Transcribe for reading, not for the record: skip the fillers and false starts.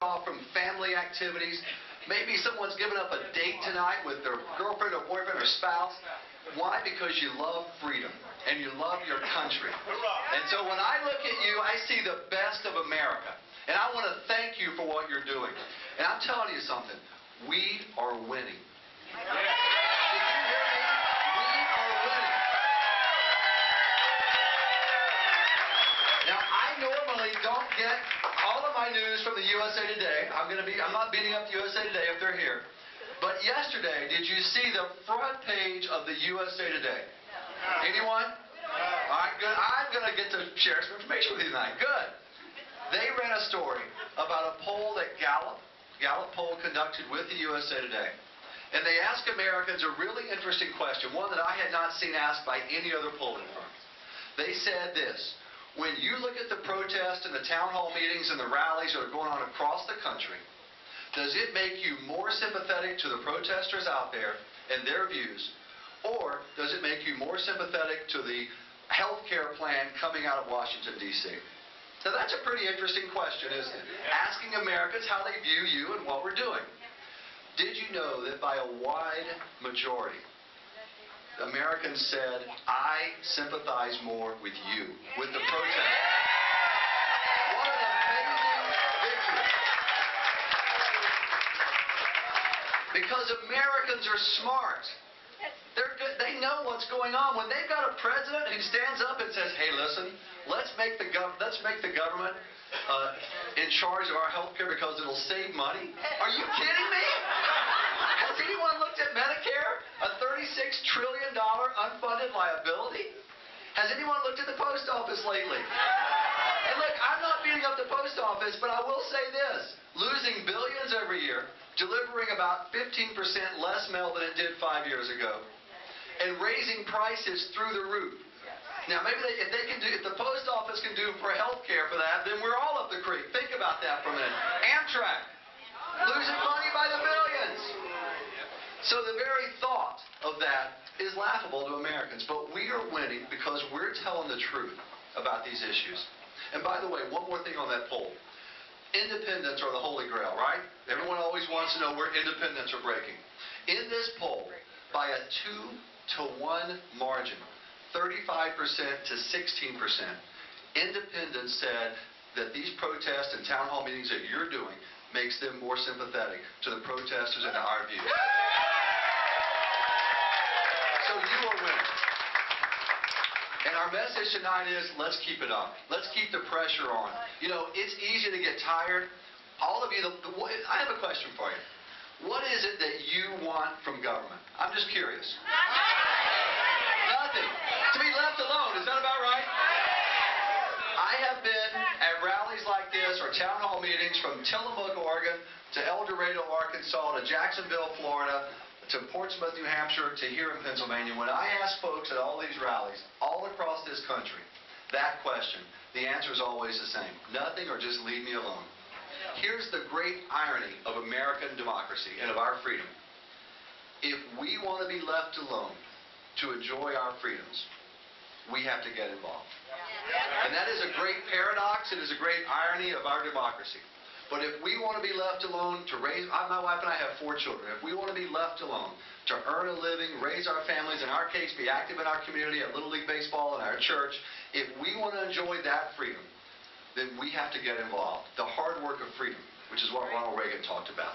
off from family activities. Maybe someone's given up a date tonight with their girlfriend or boyfriend or spouse. Why? Because you love freedom and you love your country. And so when I look at you, I see the best of America. And I want to thank you for what you're doing. And I'm telling you something. We are winning. Did you hear me? We are winning. Now, I normally don't get all of my news from the USA Today. I'm not beating up the USA Today if they're here. But yesterday, did you see the front page of the USA Today? Anyone? All right, good. I'm going to get to share some information with you tonight. Good. They ran a story about a poll that Gallup poll conducted with the USA Today. And they asked Americans a really interesting question, one that I had not seen asked by any other polling firm. They said this: when you look at the protests and the town hall meetings and the rallies that are going on across the country, does it make you more sympathetic to the protesters out there and their views, or does it make you more sympathetic to the health care plan coming out of Washington, D.C.? So that's a pretty interesting question, isn't it? Asking Americans how they view you and what we're doing. Did you know that by a wide majority, Americans said, I sympathize more with you, with the protest. What an amazing victory. Because Americans are smart. They're good. They know what's going on. When they've got a president who stands up and says, hey, listen, let's make the government in charge of our health care because it'll save money. Are you kidding me? Has anyone looked at Medicare? A $36 trillion unfunded liability? Has anyone looked at the post office lately? And look, I'm not beating up the post office, but I will say this. Losing billions every year, delivering about 15% less mail than it did 5 years ago, and raising prices through the roof. Now, maybe if the post office can do for health care for that, then we're all up the creek. Think about that for a minute. Amtrak, losing money by the billions. So the very thought of that is laughable to Americans. But we are winning because we're telling the truth about these issues. And by the way, one more thing on that poll. Independents are the holy grail, right? Everyone always wants to know where independents are breaking. In this poll, by a 2-to-1 margin, 35% to 16%, independents said that these protests and town hall meetings that you're doing makes them more sympathetic to the protesters and to our views. So you are winning. And our message tonight is, let's keep it up. Let's keep the pressure on. You know, it's easy to get tired. All of you, I have a question for you. What is it that you want from government? I'm just curious. Nothing. To be left alone. Is that about right? I have been at rallies like this or town hall meetings from Tillamook, Oregon, to El Dorado, Arkansas, to Jacksonville, Florida, to Portsmouth, New Hampshire, to here in Pennsylvania. When I ask folks at all these rallies, all across this country, that question, the answer is always the same. Nothing, or just leave me alone. Here's the great irony of American democracy and of our freedom. If we want to be left alone to enjoy our freedoms, we have to get involved. And that is a great paradox. It is a great irony of our democracy. But if we want to be left alone to raise, my wife and I have 4 children. If we want to be left alone to earn a living, raise our families, in our case, be active in our community at Little League Baseball and our church, if we want to enjoy that freedom, then we have to get involved. The hard work of freedom, which is what Ronald Reagan talked about.